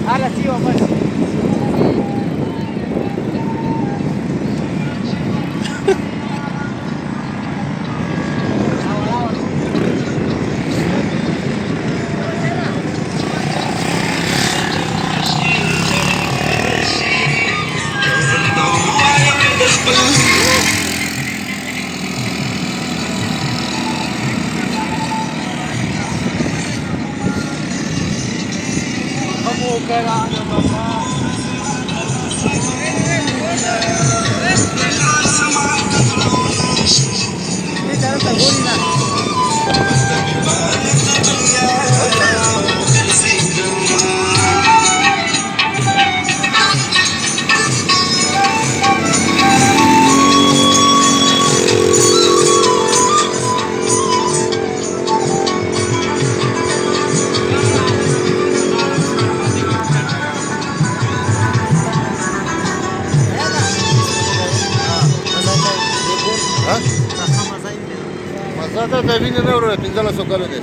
Ahora sí, vamos. Vamos, caralho, papá. Esta no está buena. Ha? Masada de vine în euro, pinzala socoală de